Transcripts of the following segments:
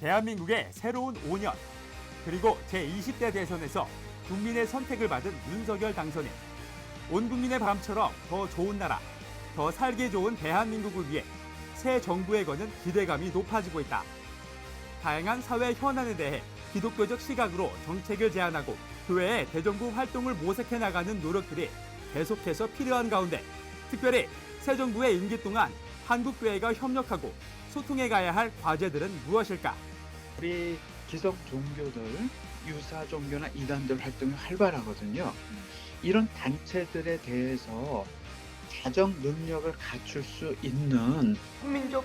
대한민국의 새로운 5년, 그리고 제20대 대선에서 국민의 선택을 받은 윤석열 당선인. 온 국민의 바람처럼 더 좋은 나라, 더 살기 좋은 대한민국을 위해 새 정부에 거는 기대감이 높아지고 있다. 다양한 사회 현안에 대해 기독교적 시각으로 정책을 제안하고 교회의 대정부 활동을 모색해 나가는 노력들이 계속해서 필요한 가운데, 특별히 새 정부의 임기 동안 한국교회가 협력하고 소통해 가야 할 과제들은 무엇일까? 우리 기성 종교들, 유사 종교나 이단들 활동이 활발하거든요. 이런 단체들에 대해서 자정 능력을 갖출 수 있는 국민적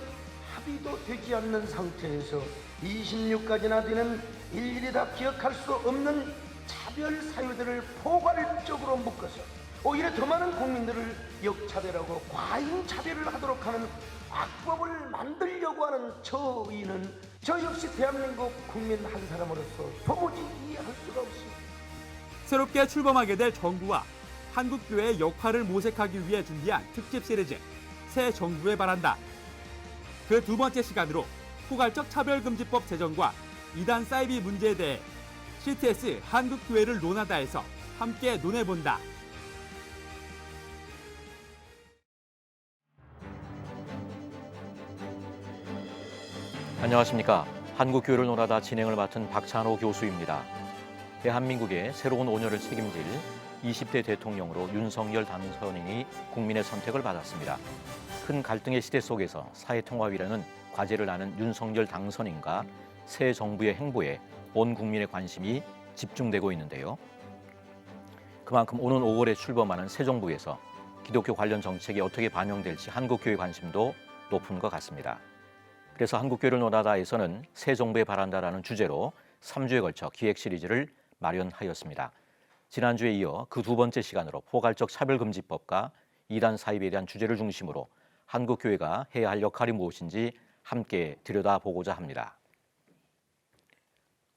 합의도 되지 않는 상태에서 26가지나 되는 일일이 다 기억할 수 없는 차별 사유들을 포괄적으로 묶어서 오히려 더 많은 국민들을 역차별하고 과잉 차별을 하도록 하는 악법을 만들려고 하는 저 역시 대한민국 국민 한 사람으로서 도무지 이해할 수가 없습니다. 새롭게 출범하게 될 정부와 한국교회의 역할을 모색하기 위해 준비한 특집 시리즈 새 정부에 바란다. 그 두 번째 시간으로 포괄적 차별금지법 제정과 이단 사이비 문제에 대해 CTS 한국교회를 논하다에서 함께 논해본다. 안녕하십니까. 한국교회를 논하다 진행을 맡은 박찬호 교수입니다. 대한민국의 새로운 5년을 책임질 20대 대통령으로 윤석열 당선인이 국민의 선택을 받았습니다. 큰 갈등의 시대 속에서 사회통합이라는 과제를 아는 윤석열 당선인과 새 정부의 행보에 온 국민의 관심이 집중되고 있는데요. 그만큼 오는 5월에 출범하는 새 정부에서 기독교 관련 정책이 어떻게 반영될지 한국교회 관심도 높은 것 같습니다. 그래서 한국교회를 논하다에서는 새 정부에 바란다라는 주제로 3주에 걸쳐 기획 시리즈를 마련하였습니다. 지난주에 이어 그 두 번째 시간으로 포괄적 차별금지법과 이단 사입에 대한 주제를 중심으로 한국교회가 해야 할 역할이 무엇인지 함께 들여다보고자 합니다.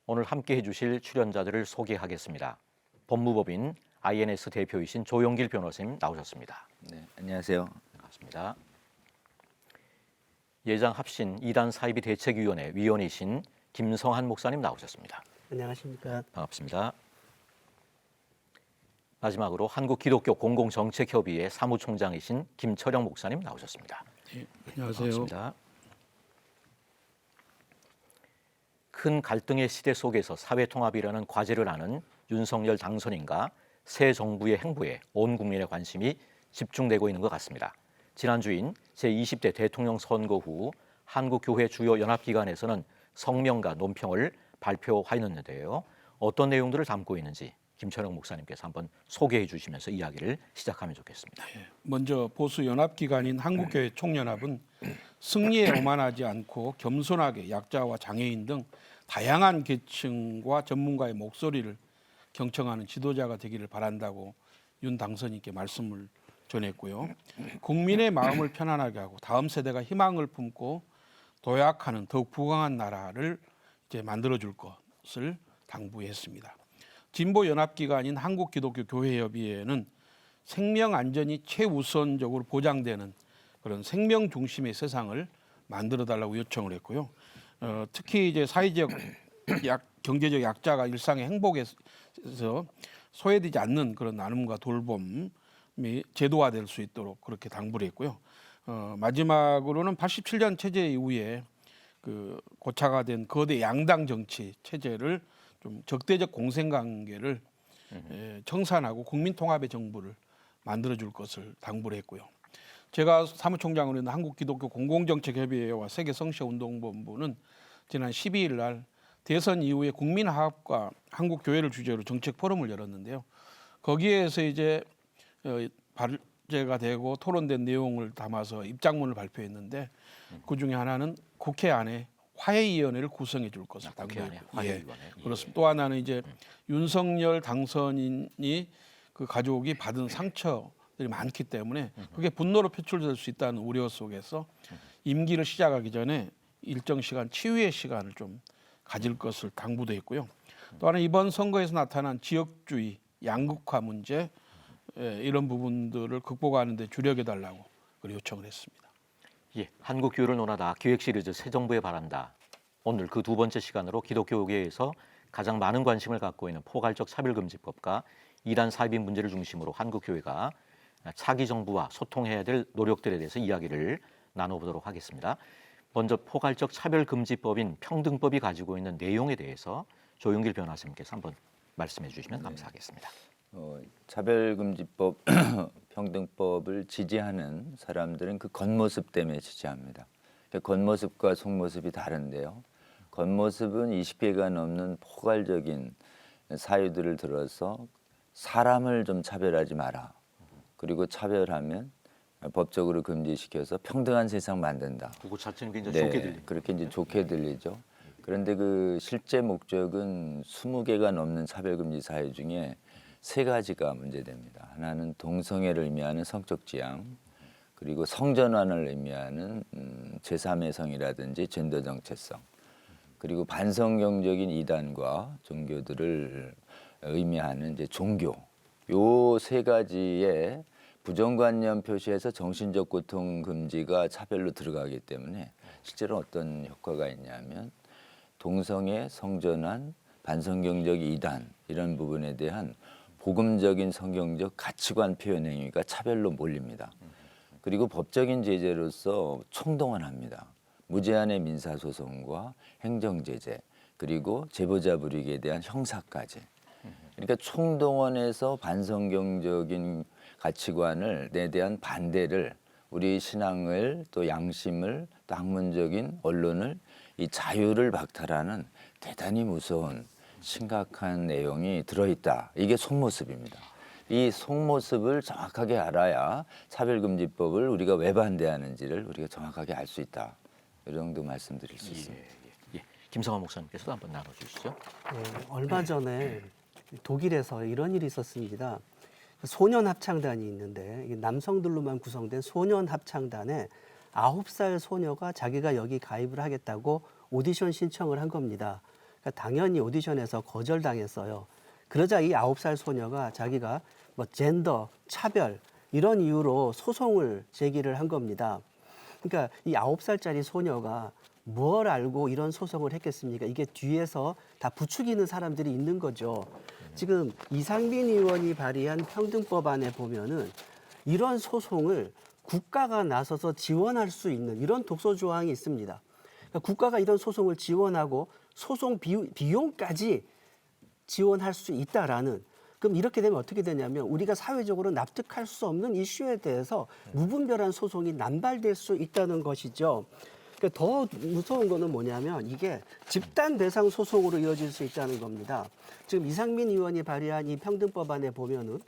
오늘 함께 해주실 출연자들을 소개하겠습니다. 법무법인 INS 대표이신 조영길 변호사님 나오셨습니다. 네, 안녕하세요. 반갑습니다. 예장 합신 이단 사이비 대책위원회 위원이신 김성한 목사님 나오셨습니다. 안녕하십니까. 반갑습니다. 마지막으로 한국기독교 공공정책협의회 사무총장이신 김철영 목사님 나오셨습니다. 네, 안녕하세요. 반갑습니다. 큰 갈등의 시대 속에서 사회통합이라는 과제를 아는 윤석열 당선인과 새 정부의 행보에 온 국민의 관심이 집중되고 있는 것 같습니다. 지난주인 제20대 대통령 선거 후 한국교회 주요 연합기관에서는 성명과 논평을 발표하였는데요. 어떤 내용들을 담고 있는지 김철영 목사님께서 한번 소개해 주시면서 이야기를 시작하면 좋겠습니다. 먼저 보수 연합기관인 한국교회 총연합은 승리에 오만하지 않고 겸손하게 약자와 장애인 등 다양한 계층과 전문가의 목소리를 경청하는 지도자가 되기를 바란다고 윤 당선인께 말씀을 전했고요. 국민의 마음을 편안하게 하고 다음 세대가 희망을 품고 도약하는 더욱 부강한 나라를 이제 만들어줄 것을 당부했습니다. 진보 연합기관인 한국기독교교회협의회는 생명 안전이 최우선적으로 보장되는 그런 생명 중심의 세상을 만들어달라고 요청을 했고요. 특히 이제 사회적 경제적 약자가 일상의 행복에서 소외되지 않는 그런 나눔과 돌봄이 제도화될 수 있도록 그렇게 당부를 했고요. 마지막으로는 87년 체제 이후에 그 고착화 된 거대 양당 정치 체제를 좀 적대적 공생관계를 청산하고 국민 통합의 정부를 만들어줄 것을 당부를 했고요. 제가 사무총장으로 있는 한국기독교 공공정책협의회와 세계성시운동본부는 지난 12일 날 대선 이후에 국민화합과 한국교회를 주제로 정책 포럼을 열었는데요. 거기에서 이제 발제가 되고 토론된 내용을 담아서 입장문을 발표했는데 그 중에 하나는 국회 안에 화해위원회를 구성해 줄 것을 당부했고, 화해위원회. 그렇습니다. 또 하나는 이제 윤석열 당선인이 그 가족이 받은 상처들이 많기 때문에 그게 분노로 표출될 수 있다는 우려 속에서 임기를 시작하기 전에 일정 시간 치유의 시간을 좀 가질 것을 당부도 했고요. 또 하나 이번 선거에서 나타난 지역주의, 양극화 문제 이런 부분들을 극복하는 데 주력해 달라고 요청을 했습니다. 예, 한국교회를 논하다 기획 시리즈 새 정부에 바란다. 오늘 그 두 번째 시간으로 기독교계에서 가장 많은 관심을 갖고 있는 포괄적 차별금지법과 이단 사이비 문제를 중심으로 한국교회가 차기 정부와 소통해야 될 노력들에 대해서 이야기를 나눠보도록 하겠습니다. 먼저 포괄적 차별금지법인 평등법이 가지고 있는 내용에 대해서 조용길 변호사님께서 한번 말씀해 주시면 감사하겠습니다. 차별금지법, 평등법을 지지하는 사람들은 그 겉모습 때문에 지지합니다. 겉모습과 속모습이 다른데요. 겉모습은 20개가 넘는 포괄적인 사유들을 들어서 사람을 좀 차별하지 마라. 그리고 차별하면 법적으로 금지시켜서 평등한 세상 만든다. 그거 자체는 굉장히 좋게 들립니다. 그렇게 이제 좋게 들리죠. 그런데 그 실제 목적은 20개가 넘는 차별금지 사유 중에 3가지가 문제됩니다. 하나는 동성애를 의미하는 성적 지향, 그리고 성전환을 의미하는 제3의 성이라든지 젠더 정체성, 그리고 반성경적인 이단과 종교들을 의미하는 이제 종교. 요 3가지의 부정관념 표시에서 정신적 고통 금지가 차별로 들어가기 때문에 실제로 어떤 효과가 있냐면 동성애, 성전환, 반성경적 이단 이런 부분에 대한 복음적인 성경적 가치관 표현 행위가 차별로 몰립니다. 그리고 법적인 제재로서 총동원합니다. 무제한의 민사소송과 행정제재, 그리고 제보자 불이익에 대한 형사까지. 그러니까 총동원해서 반성경적인 가치관을 에 대한 반대를 우리 신앙을 또 양심을 또 학문적인 언론을 이 자유를 박탈하는 대단히 무서운 심각한 내용이 들어있다. 이게 속모습입니다. 이 속모습을 정확하게 알아야 차별금지법을 우리가 왜 반대하는지를 우리가 정확하게 알 수 있다. 이 정도 말씀드릴 수 있습니다. 김성환 목사님께서도 한번 나눠주시죠. 얼마 전에 독일에서 이런 일이 있었습니다. 소년 합창단이 있는데 이게 남성들로만 구성된 소년 합창단에 9살 소녀가 자기가 여기 가입을 하겠다고 오디션 신청을 한 겁니다. 그러니까 당연히 오디션에서 거절당했어요. 그러자 이 9살 소녀가 자기가 뭐 젠더, 차별 이런 이유로 소송을 제기를 한 겁니다. 그러니까 이 9살짜리 소녀가 뭘 알고 이런 소송을 했겠습니까? 이게 뒤에서 다 부추기는 사람들이 있는 거죠. 지금 이상민 의원이 발의한 평등법안에 보면은 이런 소송을 국가가 나서서 지원할 수 있는 이런 독소 조항이 있습니다. 그러니까 국가가 이런 소송을 지원하고 소송 비용까지 지원할 수 있다라는, 그럼 이렇게 되면 어떻게 되냐면 우리가 사회적으로 납득할 수 없는 이슈에 대해서 무분별한 소송이 남발될 수 있다는 것이죠. 그러니까 더 무서운 거는 뭐냐면 이게 집단 배상 소송으로 이어질 수 있다는 겁니다. 지금 이상민 의원이 발의한 이 평등법안에 보면은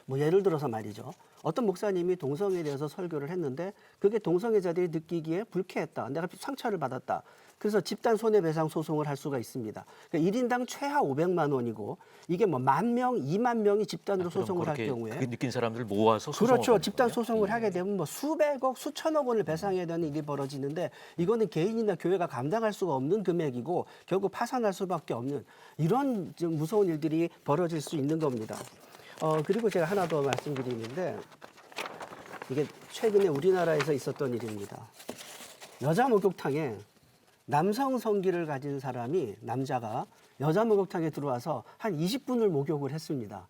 뭐 예를 들어서 말이죠. 어떤 목사님이 동성애에 대해서 설교를 했는데 그게 동성애자들이 느끼기에 불쾌했다. 내가 상처를 받았다. 그래서 집단 손해배상 소송을 할 수가 있습니다. 그러니까 1인당 최하 500만 원이고 이게 뭐 10,000명, 2만 명이 집단으로 소송을 할 경우에 그 느낀 사람들 모아서 소송을 그렇죠. 하는 집단 거예요? 소송을 하게 되면 뭐 수백억, 수천억 원을 배상해야 되는 일이 벌어지는데 이거는 개인이나 교회가 감당할 수가 없는 금액이고 결국 파산할 수밖에 없는 이런 좀 무서운 일들이 벌어질 수 있는 겁니다. 그리고 제가 하나 더 말씀드리는데 이게 최근에 우리나라에서 있었던 일입니다. 여자 목욕탕에 남성 성기를 가진 사람이 남자가 여자 목욕탕에 들어와서 한 20분을 목욕을 했습니다.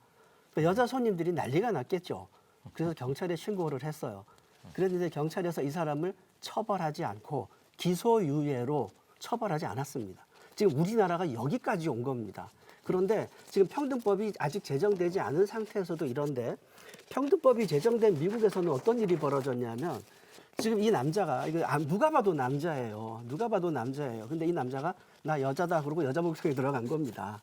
여자 손님들이 난리가 났겠죠. 그래서 경찰에 신고를 했어요. 그랬는데 경찰에서 이 사람을 처벌하지 않고 기소유예로 처벌하지 않았습니다. 지금 우리나라가 여기까지 온 겁니다. 그런데 지금 평등법이 아직 제정되지 않은 상태에서도 이런데 평등법이 제정된 미국에서는 어떤 일이 벌어졌냐면 지금 이 남자가 이거 누가 봐도 남자예요. 누가 봐도 남자예요. 근데 이 남자가 나 여자다 그러고 여자 목욕탕에 들어간 겁니다.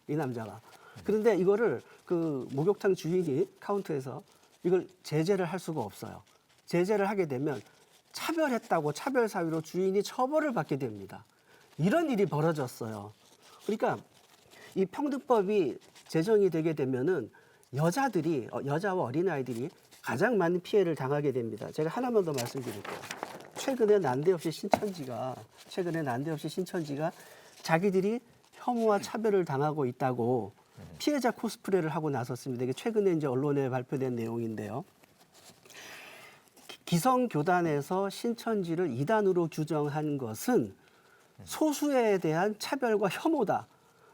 이 남자가. 그런데 이거를 그 목욕탕 주인이 카운터에서 이걸 제재를 할 수가 없어요. 제재를 하게 되면 차별했다고 차별 사유로 주인이 처벌을 받게 됩니다. 이런 일이 벌어졌어요. 그러니까 이 평등법이 제정이 되게 되면은 여자들이 여자와 어린아이들이 가장 많은 피해를 당하게 됩니다. 제가 하나만 더 말씀드릴게요. 최근에 난데없이 신천지가 자기들이 혐오와 차별을 당하고 있다고 피해자 코스프레를 하고 나섰습니다. 이게 최근에 이제 언론에 발표된 내용인데요. 기성교단에서 신천지를 이단으로 규정한 것은 소수에 대한 차별과 혐오다.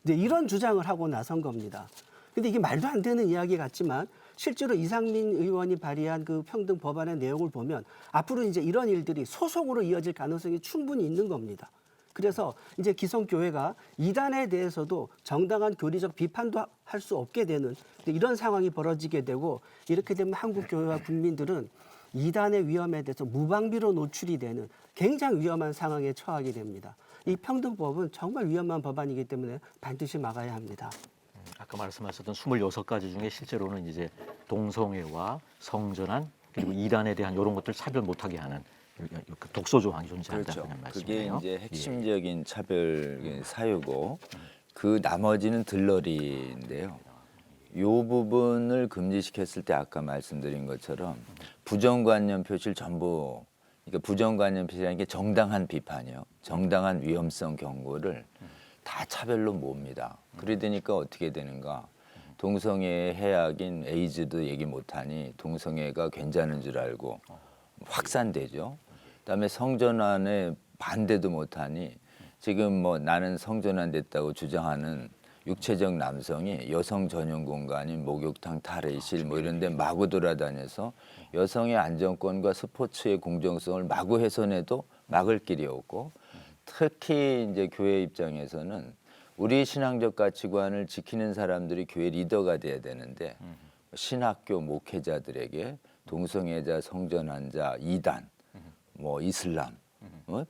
이제 이런 주장을 하고 나선 겁니다. 근데 이게 말도 안 되는 이야기 같지만 실제로 이상민 의원이 발의한 그 평등 법안의 내용을 보면 앞으로 이제 이런 일들이 소송으로 이어질 가능성이 충분히 있는 겁니다. 그래서 이제 기성교회가 이단에 대해서도 정당한 교리적 비판도 할 수 없게 되는 이런 상황이 벌어지게 되고 이렇게 되면 한국 교회와 국민들은 이단의 위험에 대해서 무방비로 노출이 되는 굉장히 위험한 상황에 처하게 됩니다. 이 평등법은 정말 위험한 법안이기 때문에 반드시 막아야 합니다. 아까 말씀하셨던 26가지 중에 실제로는 이제 동성애와 성전환 그리고 이단에 대한 이런 것들 차별 못하게 하는 독소 조항이 존재한다는 그렇죠. 말씀이에요. 그게 이제 핵심적인 차별 사유고 그 나머지는 들러리인데요. 이 부분을 금지시켰을 때 아까 말씀드린 것처럼 부정관념 표시를 전부 그러니까 부정관념 표시라는 게 정당한 비판이요. 정당한 위험성 경고를 다 차별로 봅니다. 그러니까 어떻게 되는가. 동성애의 해악인 에이즈도 얘기 못하니 동성애가 괜찮은 줄 알고 확산되죠. 그다음에 성전환에 반대도 못하니 지금 뭐 나는 성전환 됐다고 주장하는 육체적 남성이 여성 전용 공간인 목욕탕, 탈의실 뭐 이런 데 마구 돌아다녀서 여성의 안전권과 스포츠의 공정성을 마구 훼손해도 막을 길이 없고 특히 이제 교회 입장에서는 우리 신앙적 가치관을 지키는 사람들이 교회 리더가 돼야 되는데 신학교 목회자들에게 동성애자, 성전환자, 이단, 뭐 이슬람,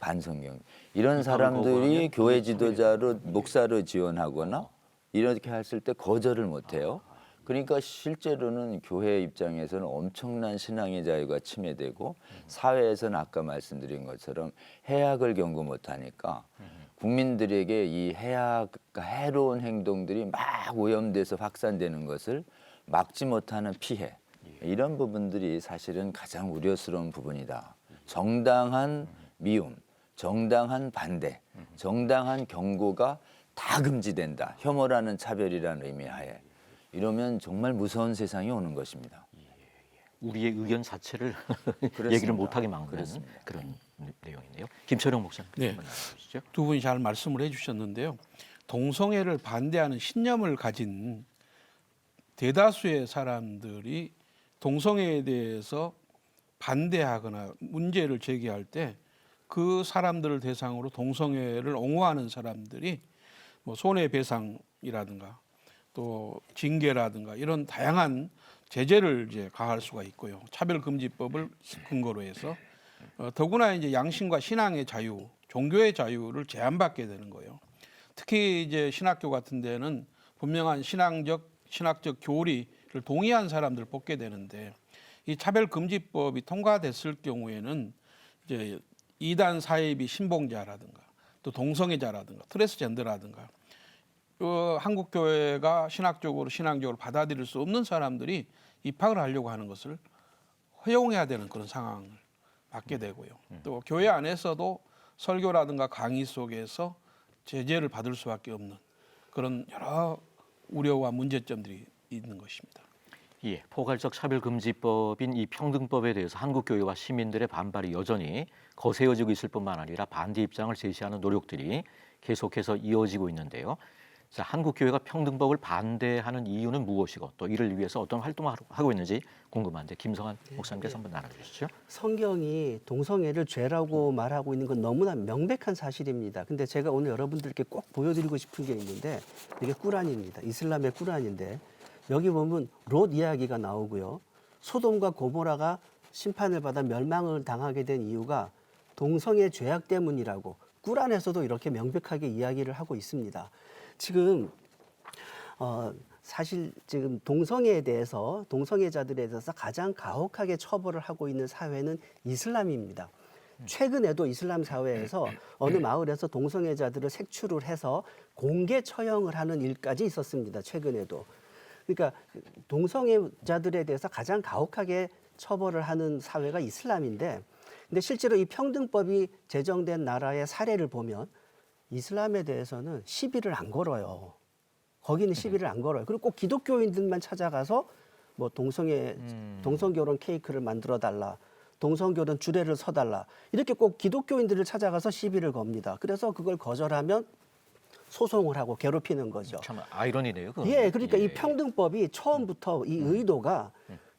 반성경 이런 사람들이 교회 지도자로 목사로 지원하거나 이렇게 했을 때 거절을 못해요. 그러니까 실제로는 교회 입장에서는 엄청난 신앙의 자유가 침해되고 사회에서는 아까 말씀드린 것처럼 해악을 경고 못하니까 국민들에게 이 해악, 해로운 행동들이 막 오염돼서 확산되는 것을 막지 못하는 피해 이런 부분들이 사실은 가장 우려스러운 부분이다. 정당한 미움, 정당한 반대, 정당한 경고가 다 금지된다. 혐오라는 차별이라는 의미하에 이러면 정말 무서운 세상이 오는 것입니다. 우리의 의견 자체를 그렇습니다. 얘기를 못하게 막는 그렇습니다. 그런 내용이네요. 김철영 목사님 네. 한번 나눠주시죠. 두 분이 잘 말씀을 해주셨는데요. 동성애를 반대하는 신념을 가진 대다수의 사람들이 동성애에 대해서 반대하거나 문제를 제기할 때 그 사람들을 대상으로 동성애를 옹호하는 사람들이 뭐 손해배상이라든가 또 징계라든가 이런 다양한 제재를 이제 가할 수가 있고요. 차별금지법을 근거로 해서 더구나 이제 양심과 신앙의 자유, 종교의 자유를 제한받게 되는 거예요. 특히 이제 신학교 같은 데는 분명한 신학적 교리를 동의한 사람들 뽑게 되는데 이 차별금지법이 통과됐을 경우에는 이제 이단 사이비 신봉자라든가 또 동성애자라든가 트랜스젠더라든가 한국 교회가 신앙적으로 받아들일 수 없는 사람들이 입학을 하려고 하는 것을 허용해야 되는 그런 상황을 맞게 되고요. 또 교회 안에서도 설교라든가 강의 속에서 제재를 받을 수밖에 없는 그런 여러 우려와 문제점들이 있는 것입니다. 예, 포괄적 차별금지법인 이 평등법에 대해서 한국교회와 시민들의 반발이 여전히 거세어지고 있을 뿐만 아니라 반대 입장을 제시하는 노력들이 계속해서 이어지고 있는데요. 자, 한국교회가 평등법을 반대하는 이유는 무엇이고 또 이를 위해서 어떤 활동을 하고 있는지 궁금한데 김성환 목사님께서 한번 나눠주시죠. 성경이 동성애를 죄라고 말하고 있는 건 너무나 명백한 사실입니다. 근데 제가 오늘 여러분들께 꼭 보여드리고 싶은 게 있는데 이게 꾸란입니다. 이슬람의 꾸란인데 여기 보면 롯 이야기가 나오고요. 소돔과 고모라가 심판을 받아 멸망을 당하게 된 이유가 동성애 죄악 때문이라고 꾸란에서도 이렇게 명백하게 이야기를 하고 있습니다. 지금 사실 지금 동성애에 대해서 동성애자들에 대해서 가장 가혹하게 처벌을 하고 있는 사회는 이슬람입니다. 최근에도 이슬람 사회에서 어느 마을에서 동성애자들을 색출을 해서 공개 처형을 하는 일까지 있었습니다. 최근에도. 그러니까 동성애자들에 대해서 가장 가혹하게 처벌을 하는 사회가 이슬람인데 근데 실제로 이 평등법이 제정된 나라의 사례를 보면 이슬람에 대해서는 시비를 안 걸어요. 거기는 시비를 안 걸어요. 그리고 꼭 기독교인들만 찾아가서 뭐 동성결혼 케이크를 만들어 달라. 동성결혼 주례를 서달라. 이렇게 꼭 기독교인들을 찾아가서 시비를 겁니다. 그래서 그걸 거절하면 소송을 하고 괴롭히는 거죠. 참 아이러니네요. 그건. 예, 그러니까 예. 이 평등법이 처음부터 이 의도가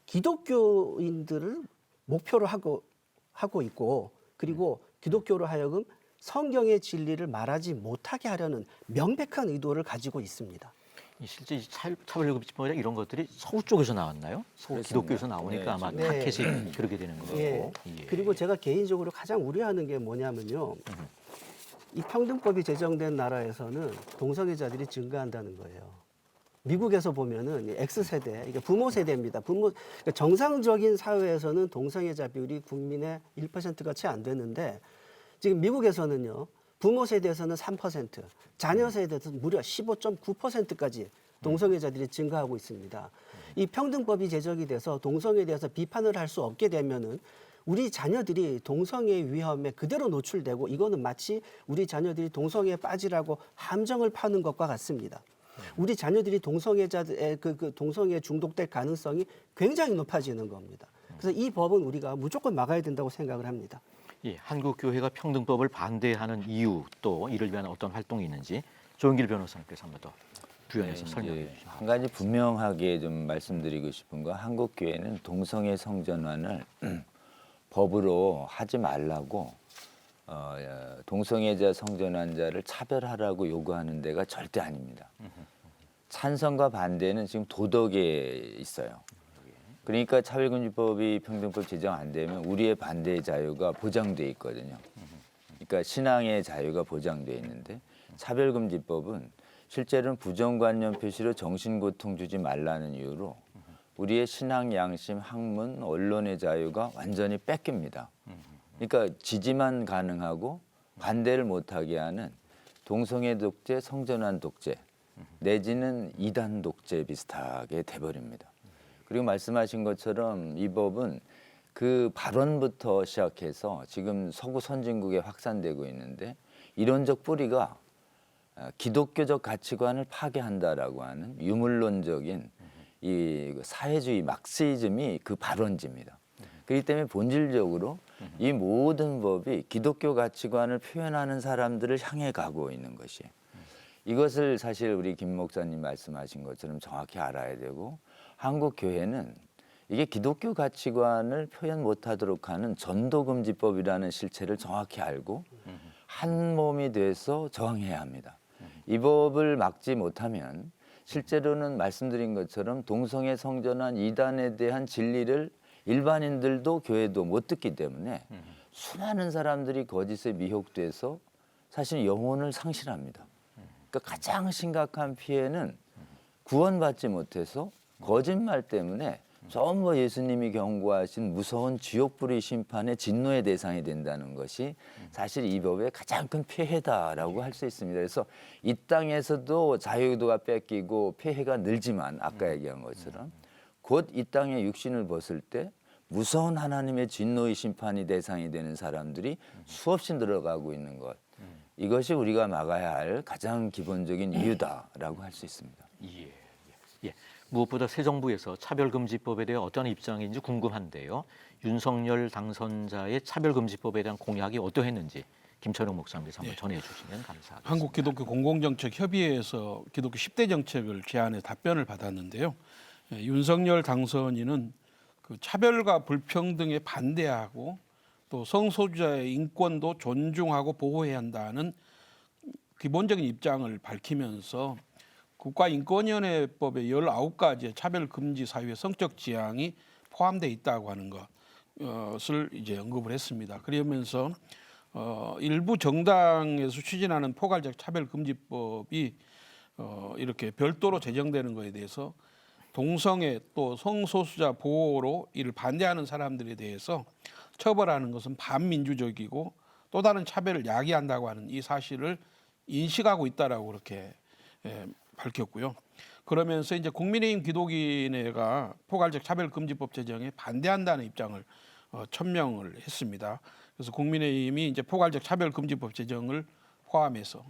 기독교인들을 목표로 하고 있고, 그리고 기독교로 하여금 성경의 진리를 말하지 못하게 하려는 명백한 의도를 가지고 있습니다. 실제 이 차별금지법이나 이런 것들이 서구 쪽에서 나왔나요? 서구 그렇습니다. 기독교에서 나오니까 네, 아마 네. 타켓이 그렇게 되는 거고. 예. 그리고 제가 개인적으로 가장 우려하는 게 뭐냐면요. 이 평등법이 제정된 나라에서는 동성애자들이 증가한다는 거예요. 미국에서 보면은 X세대, 이게 부모 세대입니다. 그러니까 정상적인 사회에서는 동성애자 비율이 국민의 1%가 채 안 되는데 지금 미국에서는요. 부모 세대에서는 3%, 자녀 세대에서는 무려 15.9%까지 동성애자들이 증가하고 있습니다. 이 평등법이 제정이 돼서 동성애에 대해서 비판을 할 수 없게 되면은 우리 자녀들이 동성애의 위험에 그대로 노출되고 이거는 마치 우리 자녀들이 동성애에 빠지라고 함정을 파는 것과 같습니다. 우리 자녀들이 동성애자의 동성애에 중독될 가능성이 굉장히 높아지는 겁니다. 그래서 이 법은 우리가 무조건 막아야 된다고 생각을 합니다. 예, 한국 교회가 평등법을 반대하는 이유 또 이를 위한 어떤 활동이 있는지 조영길 변호사님께서 한번 더 부연해서 설명해 주시죠. 한 가지 분명하게 좀 말씀드리고 싶은 건 한국 교회는 동성애 성전환을 법으로 하지 말라고 동성애자 성전환자를 차별하라고 요구하는 데가 절대 아닙니다. 찬성과 반대는 지금 도덕에 있어요. 그러니까 차별금지법이 평등법 제정 안 되면 우리의 반대의 자유가 보장돼 있거든요. 그러니까 신앙의 자유가 보장돼 있는데 차별금지법은 실제로는 부정관념 표시로 정신고통 주지 말라는 이유로 우리의 신앙, 양심, 학문, 언론의 자유가 완전히 뺏깁니다. 그러니까 지지만 가능하고 반대를 못하게 하는 동성애 독재, 성전환 독재 내지는 이단 독재 비슷하게 돼버립니다. 그리고 말씀하신 것처럼 이 법은 그 발언부터 시작해서 지금 서구 선진국에 확산되고 있는데 이론적 뿌리가 기독교적 가치관을 파괴한다라고 하는 유물론적인 이 사회주의 막시즘이 그 발원지입니다. 그렇기 때문에 본질적으로 이 모든 법이 기독교 가치관을 표현하는 사람들을 향해 가고 있는 것이에요. 이것을 사실 우리 김 목사님 말씀하신 것처럼 정확히 알아야 되고 한국 교회는 이게 기독교 가치관을 표현 못하도록 하는 전도금지법이라는 실체를 정확히 알고 한 몸이 돼서 저항해야 합니다. 이 법을 막지 못하면 실제로는 말씀드린 것처럼 동성애 성전환 이단에 대한 진리를 일반인들도 교회도 못 듣기 때문에 수많은 사람들이 거짓에 미혹돼서 사실 영혼을 상실합니다. 그러니까 가장 심각한 피해는 구원받지 못해서 거짓말 때문에 전부 예수님이 경고하신 무서운 지옥불의 심판의 진노의 대상이 된다는 것이 사실 이 법의 가장 큰 피해다라고 할 수 있습니다. 그래서 이 땅에서도 자유도가 뺏기고 피해가 늘지만 아까 얘기한 것처럼 곧 이 땅에 육신을 벗을 때 무서운 하나님의 진노의 심판이 대상이 되는 사람들이 수없이 늘어가고 있는 것. 이것이 우리가 막아야 할 가장 기본적인 이유다라고 할 수 있습니다. 예. 무엇보다 새 정부에서 차별금지법에 대해 어떤 입장인지 궁금한데요. 윤석열 당선자의 차별금지법에 대한 공약이 어떠했는지 김철용 목사님께서 한번 전해주시면 감사하겠습니다. 한국기독교 공공정책협의회에서 기독교 10대 정책을 제안해 답변을 받았는데요. 윤석열 당선인은 그 차별과 불평등에 반대하고 또 성소수자의 인권도 존중하고 보호해야 한다는 기본적인 입장을 밝히면서 국가인권위원회법의 19가지의 차별금지 사유에 성적 지향이 포함되어 있다고 하는 것을 이제 언급을 했습니다. 그러면서 일부 정당에서 추진하는 포괄적 차별금지법이 이렇게 별도로 제정되는 것에 대해서 동성애 또 성소수자 보호로 이를 반대하는 사람들에 대해서 처벌하는 것은 반민주적이고 또 다른 차별을 야기한다고 하는 이 사실을 인식하고 있다라고 그렇게 밝혔고요. 그러면서 이제 국민의힘 기독인회가 포괄적 차별금지법 제정에 반대한다는 입장을 천명을 했습니다. 그래서 국민의힘이 이제 포괄적 차별금지법 제정을 포함해서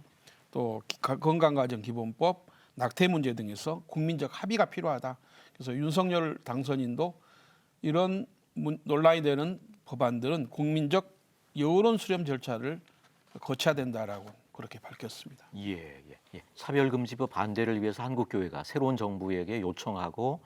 또 건강가정기본법, 낙태 문제 등에서 국민적 합의가 필요하다. 그래서 윤석열 당선인도 이런 논란이 되는 법안들은 국민적 여론 수렴 절차를 거쳐야 된다라고 그렇게 밝혔습니다. 예. 차별금지법 반대를 위해서 한국교회가 새로운 정부에게 요청하고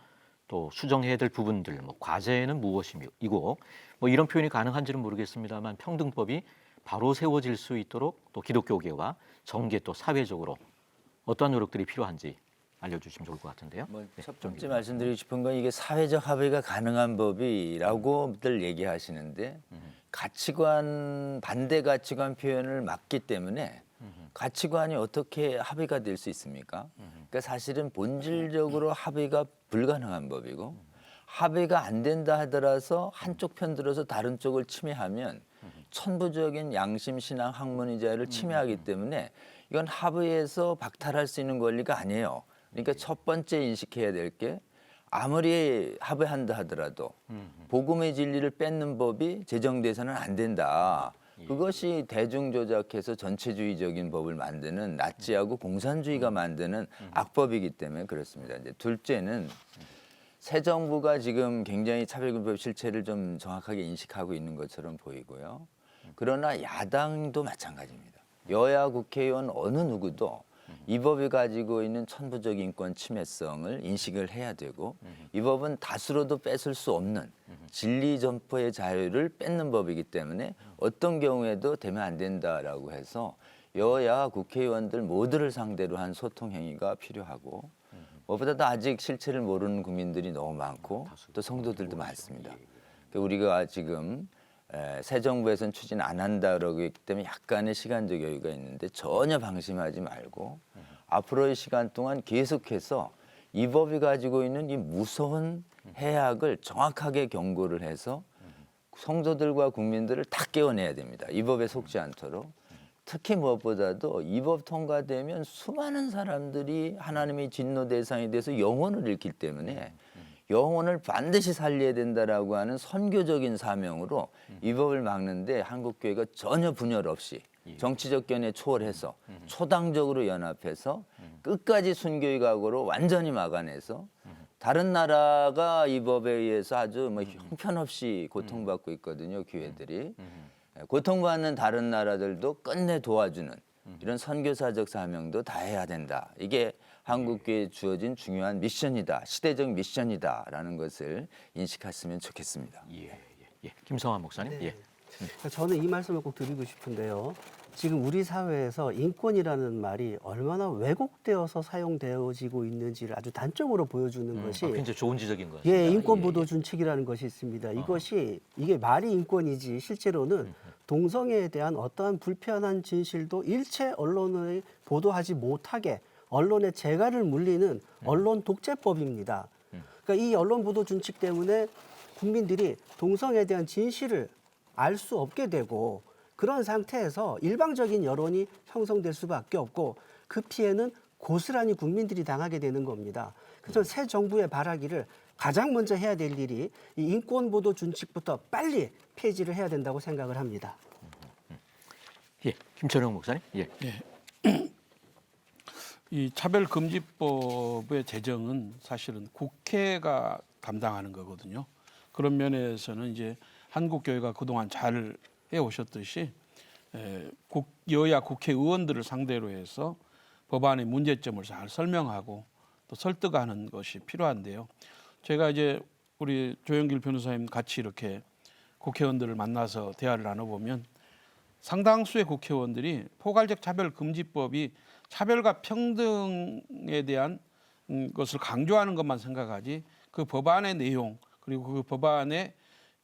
또 수정해야 될 부분들, 뭐 과제는 무엇이고 뭐 이런 표현이 가능한지는 모르겠습니다만 평등법이 바로 세워질 수 있도록 또 기독교계와 정계 또 사회적으로 어떠한 노력들이 필요한지 알려주시면 좋을 것 같은데요. 첫 번째 말씀드리고 싶은 건 이게 사회적 합의가 가능한 법이라고들 얘기하시는데 가치관 반대 가치관 표현을 막기 때문에 가치관이 어떻게 합의가 될 수 있습니까? 그러니까 사실은 본질적으로 합의가 불가능한 법이고 합의가 안 된다 하더라도 한쪽 편 들어서 다른 쪽을 침해하면 천부적인 양심, 신앙, 학문의 자유를 침해하기 때문에 이건 합의에서 박탈할 수 있는 권리가 아니에요. 그러니까 첫 번째 인식해야 될 게 아무리 합의한다 하더라도 복음의 진리를 뺏는 법이 제정돼서는 안 된다. 그것이 대중조작해서 전체주의적인 법을 만드는 나치하고 공산주의가 만드는 악법이기 때문에 그렇습니다. 이제 둘째는 새 정부가 지금 굉장히 차별금지법 실체를 좀 정확하게 인식하고 있는 것처럼 보이고요. 그러나 야당도 마찬가지입니다. 여야 국회의원 어느 누구도 이 법이 가지고 있는 천부적 인권 침해성을 인식을 해야 되고 이 법은 다수로도 뺏을 수 없는 진리 전포의 자유를 뺏는 법이기 때문에 어떤 경우에도 되면 안 된다라고 해서 여야 국회의원들 모두를 상대로 한 소통 행위가 필요하고 무엇보다도 아직 실체를 모르는 국민들이 너무 많고 또 성도들도 많습니다. 우리가 지금 새 정부에서는 추진 안 한다 그러기 때문에 약간의 시간적 여유가 있는데 전혀 방심하지 말고 앞으로의 시간 동안 계속해서 이 법이 가지고 있는 이 무서운 해악을 정확하게 경고를 해서 성도들과 국민들을 다 깨워내야 됩니다. 이 법에 속지 않도록. 특히 무엇보다도 이 법 통과되면 수많은 사람들이 하나님의 진노 대상이 돼서 영혼을 잃기 때문에 영혼을 반드시 살려야 된다라고 하는 선교적인 사명으로 이 법을 막는데 한국교회가 전혀 분열 없이 정치적 견해 초월해서 초당적으로 연합해서 끝까지 순교의 각오로 완전히 막아내서 다른 나라가 이 법에 의해서 아주 형편없이 고통받고 있거든요, 교회들이. 고통받는 다른 나라들도 끝내 도와주는 이런 선교사적 사명도 다해야 된다. 이게 한국교회에 주어진 중요한 미션이다. 시대적 미션이다라는 것을 인식했으면 좋겠습니다. 김성환 목사님. 네. 저는 이 말씀을 꼭 드리고 싶은데요. 지금 우리 사회에서 인권이라는 말이 얼마나 왜곡되어서 사용되어지고 있는지를 아주 단적으로 보여주는 것이 굉장히 좋은 지적인 것 같습니다. 인권보도 준칙이라는 것이 있습니다. 이게 말이 인권이지 실제로는 동성애에 대한 어떠한 불편한 진실도 일체 언론을 보도하지 못하게 언론의 재갈을 물리는 언론 독재법입니다. 그러니까 이 언론 보도 준칙 때문에 국민들이 동성애에 대한 진실을 알 수 없게 되고 그런 상태에서 일방적인 여론이 형성될 수밖에 없고 그 피해는 고스란히 국민들이 당하게 되는 겁니다. 그래서 새 정부에 바라기를 가장 먼저 해야 될 일이 이 인권보도 준칙부터 빨리 폐지를 해야 된다고 생각을 합니다. 김철영 목사님. 이 차별금지법의 제정은 사실은 국회가 담당하는 거거든요. 그런 면에서는 이제 한국교회가 그동안 잘 해오셨듯이 여야 국회의원들을 상대로 해서 법안의 문제점을 잘 설명하고 또 설득하는 것이 필요한데요. 제가 이제 우리 조영길 변호사님 같이 이렇게 국회의원들을 만나서 대화를 나눠보면 상당수의 국회의원들이 포괄적 차별금지법이 차별과 평등에 대한 것을 강조하는 것만 생각하지 그 법안의 내용 그리고 그 법안의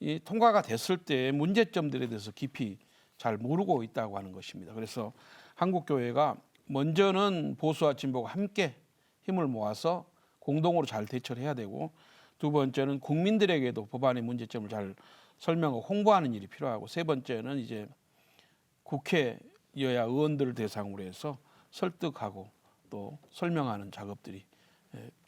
이 통과가 됐을 때의 문제점들에 대해서 깊이 잘 모르고 있다고 하는 것입니다. 그래서 한국교회가 먼저는 보수와 진보가 함께 힘을 모아서 공동으로 잘 대처를 해야 되고 두 번째는 국민들에게도 법안의 문제점을 잘 설명하고 홍보하는 일이 필요하고 세 번째는 이제 국회 여야 의원들을 대상으로 해서 설득하고 또 설명하는 작업들이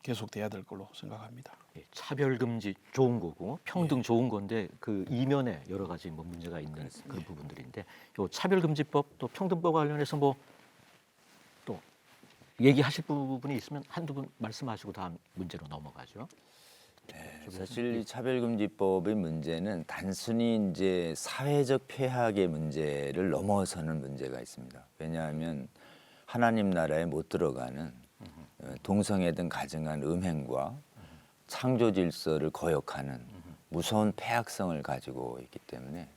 계속돼야 될 걸로 생각합니다. 차별금지 좋은 거고 평등 좋은 건데 그 이면에 여러 가지 문제가 있는 그런 부분들인데 요 차별금지법 또 평등법 관련해서 또 얘기하실 부분이 있으면 한두 분 말씀하시고 다음 문제로 넘어가죠. 사실 이 차별금지법의 문제는 단순히 이제 사회적 폐학의 문제를 넘어서는 문제가 있습니다. 왜냐하면 하나님 나라에 못 들어가는 동성애든 가증한 음행과 창조 질서를 거역하는 무서운 폐악성을 가지고 있기 때문에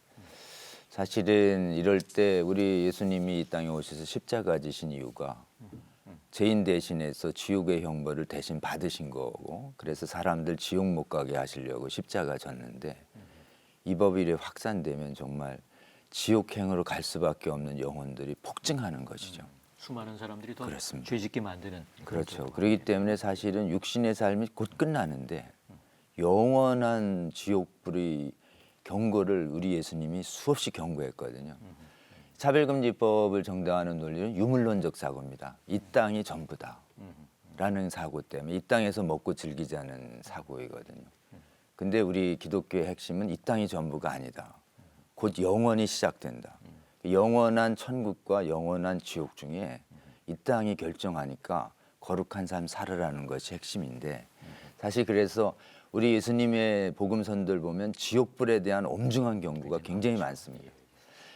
사실은 이럴 때 우리 예수님이 이 땅에 오셔서 십자가 지신 이유가 죄인 대신해서 지옥의 형벌을 대신 받으신 거고, 그래서 사람들 지옥 못 가게 하시려고 십자가 졌는데, 이 법이 이래 확산되면 정말 지옥행으로 갈 수밖에 없는 영혼들이 폭증하는 것이죠. 수많은 사람들이 더 그렇습니다. 죄짓게 만드는 그렇죠. 그렇기 때문에 사실은 육신의 삶이 곧 끝나는데 영원한 지옥불의 경고를 우리 예수님이 수없이 경고했거든요. 차별금지법을 정당화하는 논리는 유물론적 사고입니다. 이 땅이 전부다 라는 사고 때문에 이 땅에서 먹고 즐기자는 사고이거든요. 근데 우리 기독교의 핵심은 이 땅이 전부가 아니다. 곧 영원히 시작된다. 영원한 천국과 영원한 지옥 중에 이 땅이 결정하니까 거룩한 삶 살으라는 것이 핵심인데, 사실 그래서 우리 예수님의 복음선들 보면 지옥불에 대한 엄중한 경고가 굉장히 많습니다.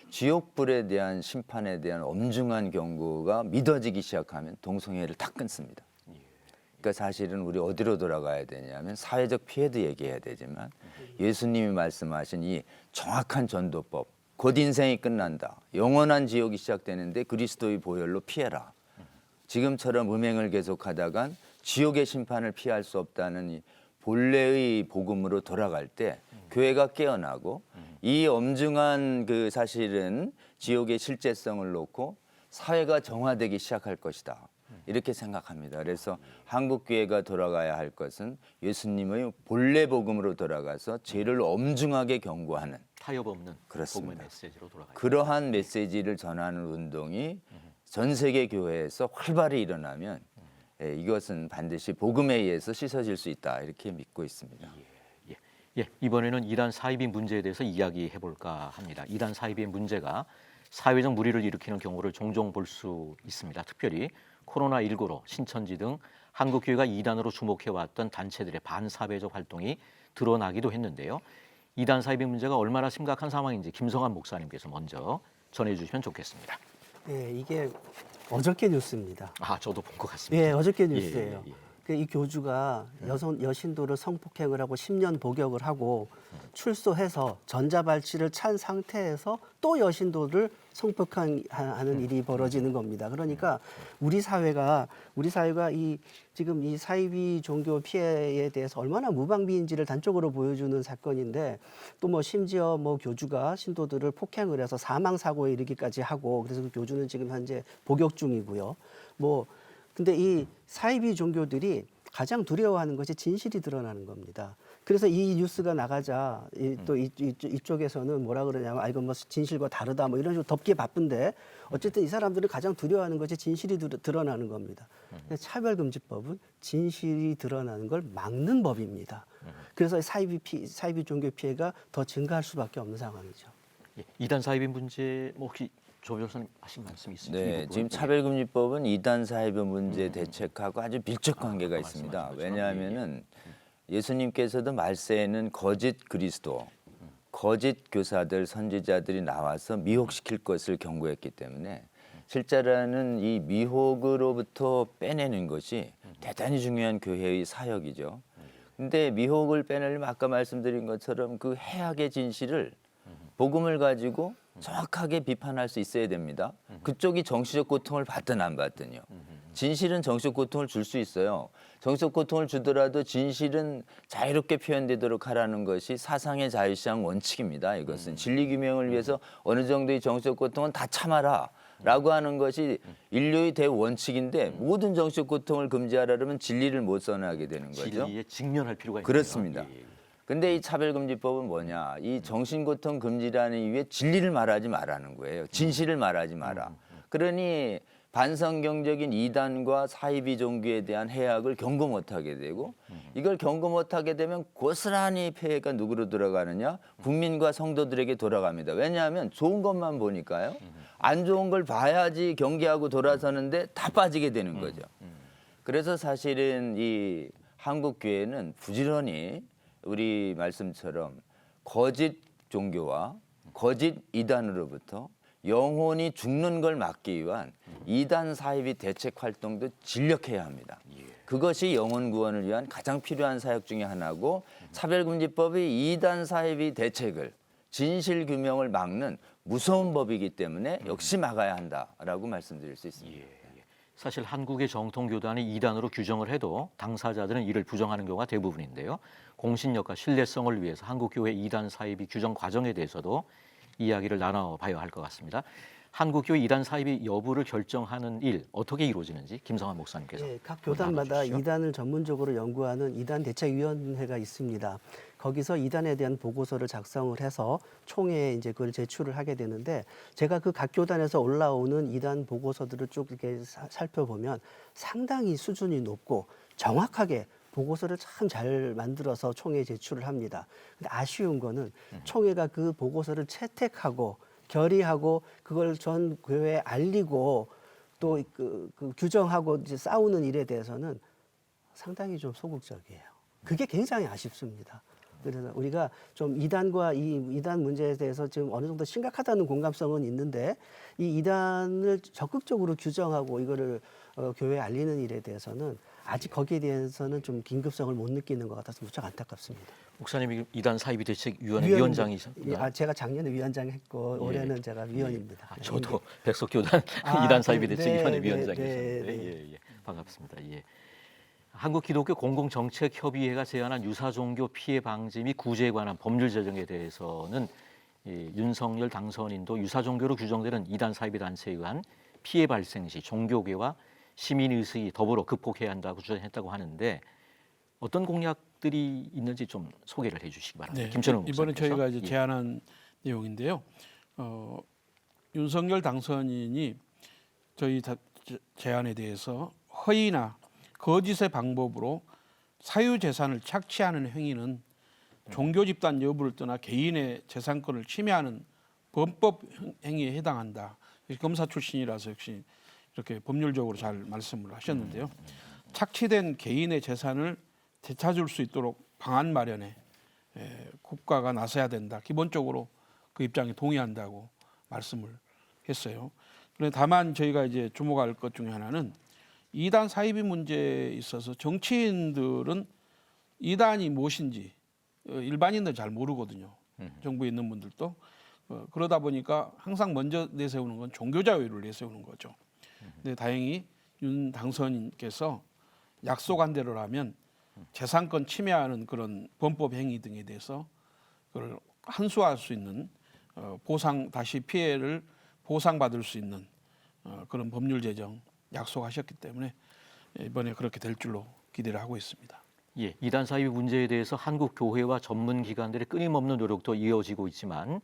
지옥불에 대한 심판에 대한 엄중한 경고가 믿어지기 시작하면 동성애를 다 끊습니다. 그러니까 사실은 우리 어디로 돌아가야 되냐면 사회적 피해도 얘기해야 되지만 예수님이 말씀하신 이 정확한 전도법, 곧 인생이 끝난다, 영원한 지옥이 시작되는데 그리스도의 보혈로 피해라. 지금처럼 음행을 계속하다간 지옥의 심판을 피할 수 없다는 이 본래의 복음으로 돌아갈 때 교회가 깨어나고 이 엄중한 그 사실은 지옥의 실제성을 놓고 사회가 정화되기 시작할 것이다. 이렇게 생각합니다. 그래서 한국 교회가 돌아가야 할 것은 예수님의 본래 복음으로 돌아가서 죄를 엄중하게 경고하는, 타협 없는 그렇습니다. 복음의 메시지로 돌아가요. 그러한 메시지를 전하는 운동이 전 세계 교회에서 활발히 일어나면 이것은 반드시 복음에 의해서 씻어질 수 있다, 이렇게 믿고 있습니다. 예, 이번에는 이단 사이비 문제에 대해서 이야기해 볼까 합니다. 이단 사이비의 문제가 사회적 물의를 일으키는 경우를 종종 볼 수 있습니다. 특별히 코로나19로 신천지 등 한국교회가 이단으로 주목해왔던 단체들의 반사회적 활동이 드러나기도 했는데요. 이단 사이비 문제가 얼마나 심각한 상황인지 김성환 목사님께서 먼저 전해주시면 좋겠습니다. 예, 이게 어저께 뉴스입니다. 아, 저도 본 것 같습니다. 예, 어저께 뉴스예요. 예. 이 교주가 여신도를 성폭행을 하고 10년 복역을 하고 출소해서 전자발찌를 찬 상태에서 또 여신도를 성폭행하는 일이 벌어지는 겁니다. 그러니까 우리 사회가 지금 이 사이비 종교 피해에 대해서 얼마나 무방비인지를 단적으로 보여주는 사건인데, 또 뭐 심지어 뭐 교주가 신도들을 폭행을 해서 사망 사고에 이르기까지 하고, 그래서 그 교주는 지금 현재 복역 중이고요. 근데 이 사이비 종교들이 가장 두려워하는 것이 진실이 드러나는 겁니다. 그래서 이 뉴스가 나가자 또 이쪽에서는 뭐라 그러냐면, 이건 뭐 진실과 다르다 뭐 이런 식으로 덮기에 바쁜데, 어쨌든 이 사람들은 가장 두려워하는 것이 진실이 드러나는 겁니다. 근데 차별금지법은 진실이 드러나는 걸 막는 법입니다. 그래서 사이비 종교 피해가 더 증가할 수밖에 없는 상황이죠. 예, 이단 사이비 문제 혹시 조 변호사님 하신 말씀 있으신가요? 네, 지금 차별금지법은 이단 사이비 문제 대책하고 아주 밀접 관계가 있습니다. 왜냐하면은 예수님께서도 말세에는 거짓 그리스도, 거짓 교사들, 선지자들이 나와서 미혹시킬 것을 경고했기 때문에 실제로는 이 미혹으로부터 빼내는 것이 대단히 중요한 교회의 사역이죠. 근데 미혹을 빼내려면 아까 말씀드린 것처럼 그 해악의 진실을 복음을 가지고 정확하게 비판할 수 있어야 됩니다. 그쪽이 정치적 고통을 받든 안 받든요. 진실은 정치적 고통을 줄 수 있어요. 정치적 고통을 주더라도 진실은 자유롭게 표현되도록 하라는 것이 사상의 자유시장 원칙입니다. 이것은 진리 규명을 위해서 어느 정도의 정치적 고통은 다 참아라 라고 하는 것이 인류의 대원칙인데, 모든 정치적 고통을 금지하려면 진리를 못 선언하게 되는 거죠. 진리에 직면할 필요가 있는 그렇습니다. 근데 이 차별금지법은 뭐냐? 이 정신고통 금지라는 이유에 진리를 말하지 말라는 거예요. 진실을 말하지 마라. 그러니 반성경적인 이단과 사이비 종교에 대한 해악을 경고 못하게 되고, 이걸 경고 못하게 되면 고스란히 폐해가 누구로 돌아가느냐? 국민과 성도들에게 돌아갑니다. 왜냐하면 좋은 것만 보니까요. 안 좋은 걸 봐야지 경계하고 돌아서는데 다 빠지게 되는 거죠. 그래서 사실은 이 한국 교회는 부지런히 우리 말씀처럼 거짓 종교와 거짓 이단으로부터 영혼이 죽는 걸 막기 위한 이단 사이비 대책 활동도 진력해야 합니다. 그것이 영혼 구원을 위한 가장 필요한 사역 중에 하나고 차별금지법이 이단 사이비 대책을 진실 규명을 막는 무서운 법이기 때문에 역시 막아야 한다라고 말씀드릴 수 있습니다. 사실 한국의 정통 교단이 이단으로 규정을 해도 당사자들은 이를 부정하는 경우가 대부분인데요. 공신력과 신뢰성을 위해서 한국교회 이단 사입이 규정 과정에 대해서도 이야기를 나눠봐야 할 것 같습니다. 한국교회 이단 사입이 여부를 결정하는 일 어떻게 이루어지는지 김성환 목사님께서 각 교단마다 나눠주시죠. 이단을 전문적으로 연구하는 이단 대책위원회가 있습니다. 거기서 이단에 대한 보고서를 작성을 해서 총회에 이제 그걸 제출을 하게 되는데 제가 그 각 교단에서 올라오는 이단 보고서들을 쭉 이렇게 살펴보면 상당히 수준이 높고 정확하게 보고서를 참 잘 만들어서 총회에 제출을 합니다. 근데 아쉬운 거는 총회가 그 보고서를 채택하고 결의하고 그걸 전 교회에 알리고 또 그 규정하고 이제 싸우는 일에 대해서는 상당히 좀 소극적이에요. 그게 굉장히 아쉽습니다. 그래서 우리가 좀 이단과 이 이단 문제에 대해서 지금 어느 정도 심각하다는 공감성은 있는데 이 이단을 적극적으로 규정하고 이거를 교회에 알리는 일에 대해서는 아직 거기에 대해서는 좀 긴급성을 못 느끼는 것 같아서 무척 안타깝습니다. 목사님이 이단 사이비 대책위원회 위원장이셨나요? 제가 작년에 위원장 했고 예. 올해는 제가 위원입니다. 저도 백석교단 아, 이단 사이비 네, 대책위원회 네, 위원장이셨는데 네. 예. 반갑습니다. 예. 한국기독교공공정책협의회가 제안한 유사종교 피해 방지 및 구제에 관한 법률 제정에 대해서는 윤석열 당선인도 유사종교로 규정되는 이단 사이비 단체에 의한 피해 발생 시 종교계와 시민의식이 더불어 극복해야 한다고 주장했다고 하는데 어떤 공약들이 있는지 좀 소개를 해주시기 바랍니다. 김천웅 이번에 목사님께서. 저희가 이제 제안한 내용인데요. 윤석열 당선인이 저희 제안에 대해서 허위나 거짓의 방법으로 사유재산을 착취하는 행위는 종교 집단 여부를 떠나 개인의 재산권을 침해하는 범법 행위에 해당한다. 검사 출신이라서 역시 이렇게 법률적으로 잘 말씀을 하셨는데요. 착취된 개인의 재산을 되찾을 수 있도록 방안 마련에 국가가 나서야 된다. 기본적으로 그 입장에 동의한다고 말씀을 했어요. 그런데 다만 저희가 이제 주목할 것 중에 하나는 이단 사이비 문제에 있어서 정치인들은 이단이 무엇인지 일반인들 잘 모르거든요. 정부에 있는 분들도 그러다 보니까 항상 먼저 내세우는 건 종교자유를 내세우는 거죠. 근데 다행히 윤 당선인께서 약속한 대로라면 재산권 침해하는 그런 범법 행위 등에 대해서 그걸 한수할 수 있는 보상 다시 피해를 보상받을 수 있는 그런 법률 제정 약속하셨기 때문에 이번에 그렇게 될 줄로 기대를 하고 있습니다. 예, 이단 사이비 문제에 대해서 한국 교회와 전문 기관들의 끊임없는 노력도 이어지고 있지만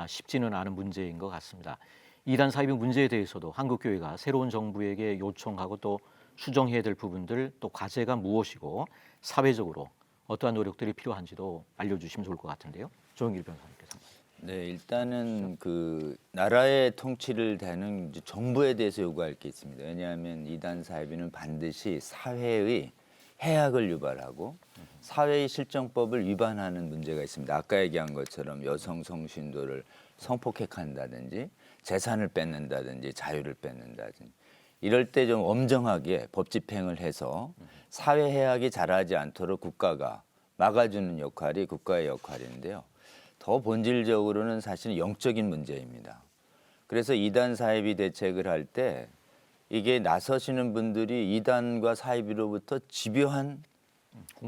쉽지는 않은 문제인 것 같습니다. 이단 사이비 문제에 대해서도 한국 교회가 새로운 정부에게 요청하고 또 수정해야 될 부분들 또 과제가 무엇이고 사회적으로 어떠한 노력들이 필요한지도 알려주시면 좋을 것 같은데요. 조영길 변호사님께서. 네, 일단은 그 나라의 통치를 대는 정부에 대해서 요구할 게 있습니다. 왜냐하면 이단 사이비는 반드시 사회의 해악을 유발하고 사회의 실정법을 위반하는 문제가 있습니다. 아까 얘기한 것처럼 여성 성신도를 성폭행한다든지 재산을 뺏는다든지 자유를 뺏는다든지 이럴 때 좀 엄정하게 법 집행을 해서 사회 해악이 자라지 않도록 국가가 막아주는 역할이 국가의 역할인데요. 더 본질적으로는 사실 영적인 문제입니다. 그래서 이단 사이비 대책을 할 때 이게 나서시는 분들이 이단과 사이비로부터 집요한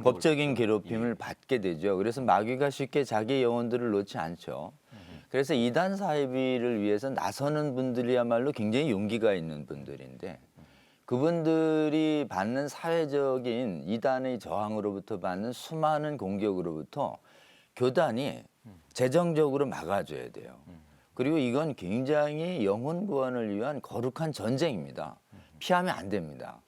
법적인 괴롭힘을 받게 되죠. 그래서 마귀가 쉽게 자기 영혼들을 놓지 않죠. 그래서 이단 사이비를 위해서 나서는 분들이야말로 굉장히 용기가 있는 분들인데 그분들이 받는 사회적인 이단의 저항으로부터 받는 수많은 공격으로부터 교단이 재정적으로 막아줘야 돼요. 그리고 이건 굉장히 영혼 구원을 위한 거룩한 전쟁입니다. 피하면 안 됩니다.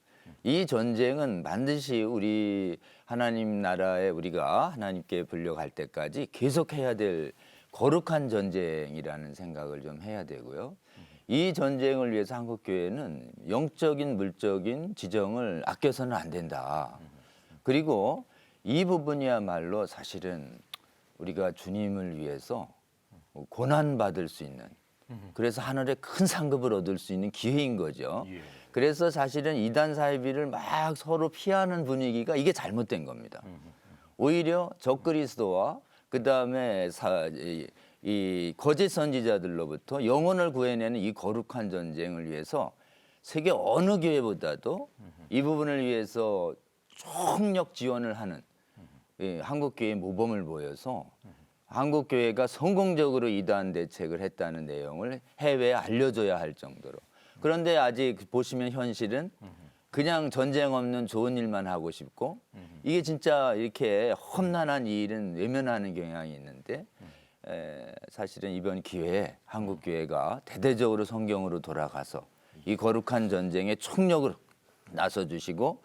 이 전쟁은 반드시 우리 하나님 나라에 우리가 하나님께 불려갈 때까지 계속해야 될 거룩한 전쟁이라는 생각을 좀 해야 되고요. 이 전쟁을 위해서 한국교회는 영적인 물적인 지정을 아껴서는 안 된다. 그리고 이 부분이야말로 사실은 우리가 주님을 위해서 고난받을 수 있는, 그래서 하늘에 큰 상급을 얻을 수 있는 기회인 거죠. 그래서 사실은 이단 사이비를 막 서로 피하는 분위기가 이게 잘못된 겁니다. 오히려 적그리스도와 그다음에 이 거짓 선지자들로부터 영혼을 구해내는 이 거룩한 전쟁을 위해서 세계 어느 교회보다도 이 부분을 위해서 총력 지원을 하는 한국 교회의 모범을 보여서 한국 교회가 성공적으로 이단 대책을 했다는 내용을 해외에 알려줘야 할 정도로. 그런데 아직 보시면 현실은 그냥 전쟁 없는 좋은 일만 하고 싶고 이게 진짜 이렇게 험난한 일은 외면하는 경향이 있는데 사실은 이번 기회에 한국 교회가 대대적으로 성경으로 돌아가서 이 거룩한 전쟁에 총력으로 나서 주시고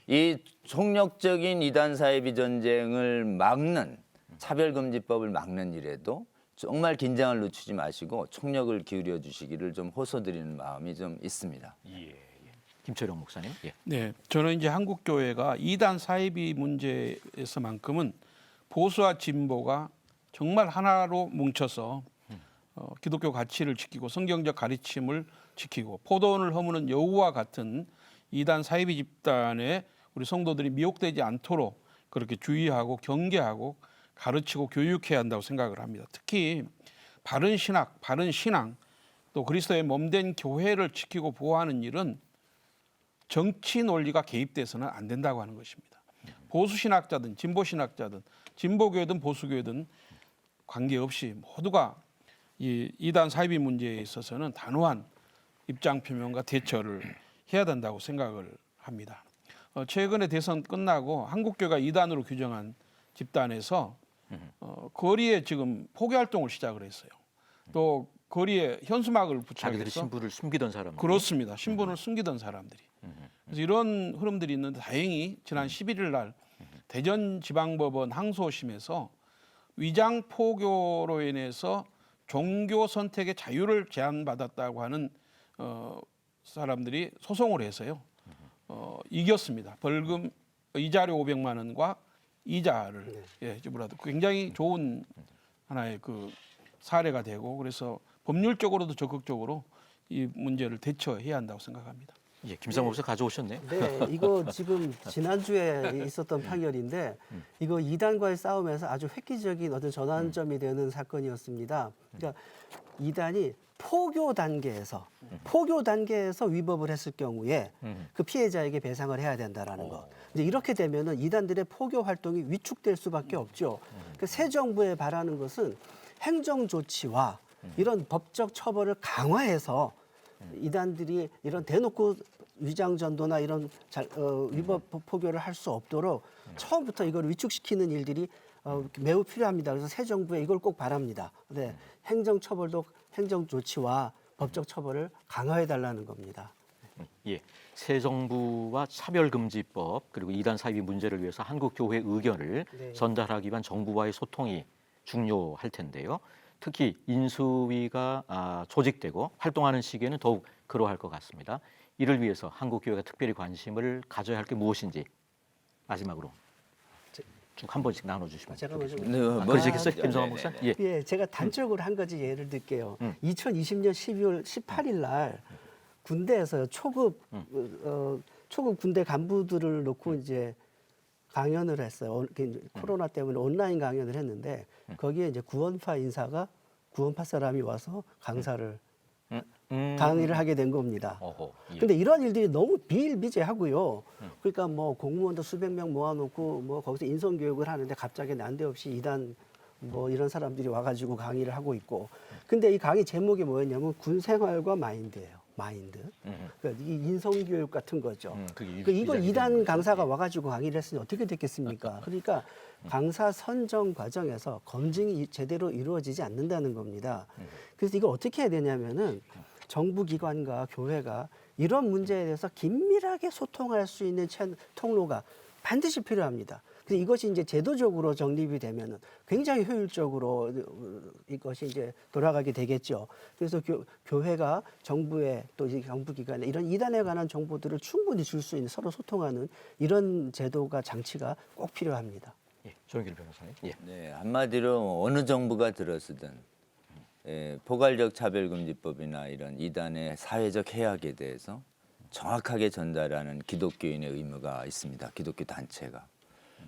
이 총력적인 이단 사이비 전쟁을 막는 차별금지법을 막는 일에도 정말 긴장을 늦추지 마시고 총력을 기울여 주시기를 좀 호소드리는 마음이 좀 있습니다. 김철영 목사님. 예. 네, 저는 이제 한국 교회가 이단 사이비 문제에서만큼은 보수와 진보가 정말 하나로 뭉쳐서 기독교 가치를 지키고 성경적 가르침을 지키고 포도원을 허무는 여우와 같은 이단 사이비 집단에 우리 성도들이 미혹되지 않도록 그렇게 주의하고 경계하고 가르치고 교육해야 한다고 생각을 합니다. 특히 바른 신학, 바른 신앙, 또 그리스도의 몸된 교회를 지키고 보호하는 일은 정치 논리가 개입돼서는 안 된다고 하는 것입니다. 보수 신학자든 진보 신학자든 진보교회든 보수교회든 관계없이 모두가 이 이단 사이비 문제에 있어서는 단호한 입장 표명과 대처를 해야 된다고 생각을 합니다. 최근에 대선 끝나고 한국교회가 이단으로 규정한 집단에서 거리에 지금 포교 활동을 시작을 했어요. 또 거리에 현수막을 자기들이 붙여서 신부를 숨기던 사람. 그렇습니다. 신분을 숨기던 사람들이. 그래서 이런 흐름들이 있는데 다행히 지난 11일 날 대전지방법원 항소심에서 위장 포교로 인해서 종교 선택의 자유를 제한받았다고 하는 사람들이 소송을 해서요. 이겼습니다. 벌금 이자료 500만 원과 이자를 지불하도 굉장히 좋은 하나의 그 사례가 되고 그래서 법률적으로도 적극적으로 이 문제를 대처해야 한다고 생각합니다. 예, 김상 목사 가져오셨네요. 네, 이거 지금 지난주에 있었던 판결인데 이거 이단과의 싸움에서 아주 획기적인 어떤 전환점이 되는 사건이었습니다. 그러니까 이단이 포교 단계에서 위법을 했을 경우에 그 피해자에게 배상을 해야 된다라는 거. 이제 이렇게 되면은 이단들의 포교 활동이 위축될 수밖에 없죠. 그러니까 새 정부에 바라는 것은 행정 조치와 이런 법적 처벌을 강화해서 이단들이 이런 대놓고 위장 전도나 이런 위법 포교를 할 수 없도록 처음부터 이걸 위축시키는 일들이 매우 필요합니다. 그래서 새 정부에 이걸 꼭 바랍니다. 네, 행정 처벌도 행정 조치와 법적 처벌을 강화해 달라는 겁니다. 예, 새 정부와 차별금지법 그리고 이단 사이비 문제를 위해서 한국 교회 의견을 전달하기 위한 정부와의 소통이 중요할 텐데요. 특히 인수위가 조직되고 활동하는 시기에는 더욱 그러할 것 같습니다. 이를 위해서 한국 교회가 특별히 관심을 가져야 할 게 무엇인지 마지막으로 쭉 한 번씩 나눠주시면 제가 먼저 좋겠습니다. 그러시겠어요, 김성환 목사? 예. 예, 제가 단적으로 한 가지 예를 들게요. 2020년 12월 18일 날 군대에서 초급 군대 간부들을 놓고 이제 강연을 했어요. 코로나 때문에 온라인 강연을 했는데 거기에 이제 구원파 인사가 구원파 사람이 와서 강사를 강의를 하게 된 겁니다. 근데 이런 일들이 너무 비일비재하고요. 그러니까 뭐 공무원도 수백 명 모아놓고 뭐 거기서 인성 교육을 하는데 갑자기 난데없이 이단 뭐 이런 사람들이 와가지고 강의를 하고 있고. 근데 이 강의 제목이 뭐였냐면 군 생활과 마인드예요. 마인드. 그러니까 이 인성 교육 같은 거죠. 그러니까 이걸 이단 강사가 와가지고 강의를 했으니 어떻게 됐겠습니까? 그러니까 강사 선정 과정에서 검증이 제대로 이루어지지 않는다는 겁니다. 그래서 이걸 어떻게 해야 되냐면은 정부 기관과 교회가 이런 문제에 대해서 긴밀하게 소통할 수 있는 통로가 반드시 필요합니다. 그래서 이것이 이제 제도적으로 정립이 되면은 굉장히 효율적으로 이것이 이제 돌아가게 되겠죠. 그래서 교회가 정부에 또 이제 정부기관에 이런 이단에 관한 정보들을 충분히 줄 수 있는 서로 소통하는 이런 제도가 장치가 꼭 필요합니다. 예, 조영길 변호사님. 예. 네, 한마디로 어느 정부가 들었으든 포괄적 차별금지법이나 이런 이단의 사회적 해악에 대해서 정확하게 전달하는 기독교인의 의무가 있습니다. 기독교 단체가.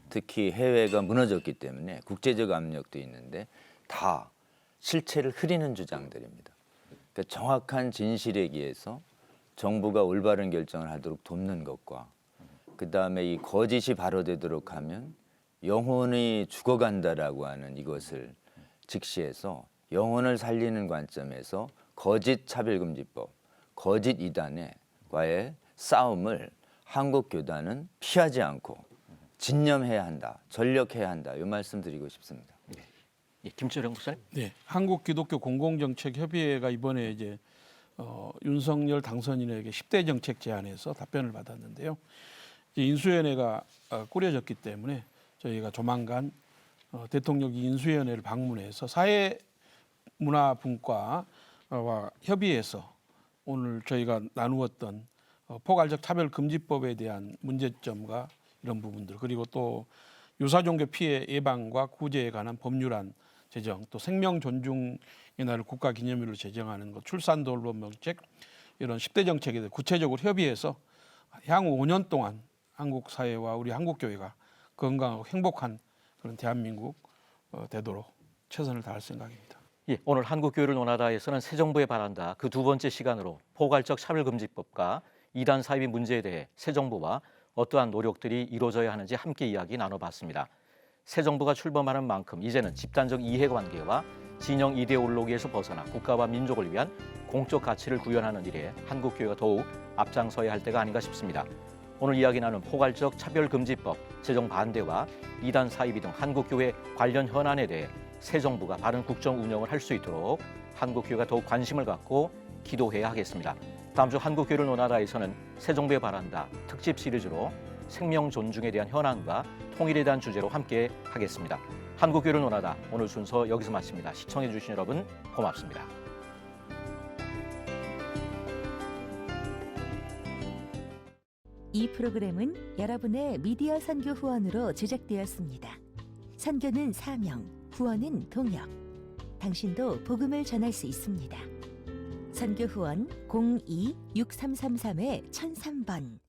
특히 해외가 무너졌기 때문에 국제적 압력도 있는데 다 실체를 흐리는 주장들입니다. 그러니까 정확한 진실에 기해서 정부가 올바른 결정을 하도록 돕는 것과 그다음에 이 거짓이 바로되도록 하면 영혼이 죽어간다라고 하는 이것을 직시해서 영혼을 살리는 관점에서 거짓 차별금지법, 거짓 이단과의 싸움을 한국 교단은 피하지 않고 진념해야 한다, 전력해야 한다. 이 말씀드리고 싶습니다. 예, 김철영 목사님. 네, 한국 기독교 공공정책협의회가 이번에 이제 윤석열 당선인에게 10대 정책 제안에서 답변을 받았는데요. 이제 인수위원회가 꾸려졌기 때문에 저희가 조만간 대통령이 인수위원회를 방문해서 사회문화분과와 협의해서 오늘 저희가 나누었던 포괄적 차별금지법에 대한 문제점과 이런 부분들, 그리고 또 유사종교 피해 예방과 구제에 관한 법률안 제정, 또 생명 존중의 날을 국가기념일로 제정하는 것, 출산돌봄 정책, 이런 10대 정책에 대해 구체적으로 협의해서 향후 5년 동안 한국 사회와 우리 한국 교회가 건강하고 행복한 그런 대한민국 되도록 최선을 다할 생각입니다. 예, 오늘 한국교회를 논하다에서는 새 정부에 바란다 그 두 번째 시간으로 포괄적 차별금지법과 이단 사이비 문제에 대해 새 정부와 어떠한 노력들이 이루어져야 하는지 함께 이야기 나눠봤습니다. 새 정부가 출범하는 만큼 이제는 집단적 이해관계와 진영 이데올로기에서 벗어나 국가와 민족을 위한 공적 가치를 구현하는 일에 한국교회가 더욱 앞장서야 할 때가 아닌가 싶습니다. 오늘 이야기 나눈 포괄적 차별금지법 제정 반대와 이단 사이비 등 한국교회 관련 현안에 대해 새 정부가 바른 국정 운영을 할 수 있도록 한국교회가 더욱 관심을 갖고 기도해야 하겠습니다. 다음 주 한국교회를 논하다에서는 새 정부에 바란다 특집 시리즈로 생명 존중에 대한 현안과 통일에 대한 주제로 함께 하겠습니다. 한국교회를 논하다 오늘 순서 여기서 마칩니다. 시청해 주신 여러분 고맙습니다. 이 프로그램은 여러분의 미디어 선교 후원으로 제작되었습니다. 선교는 사명, 후원은 동역. 당신도 복음을 전할 수 있습니다. 선교 후원 02-6333-1003번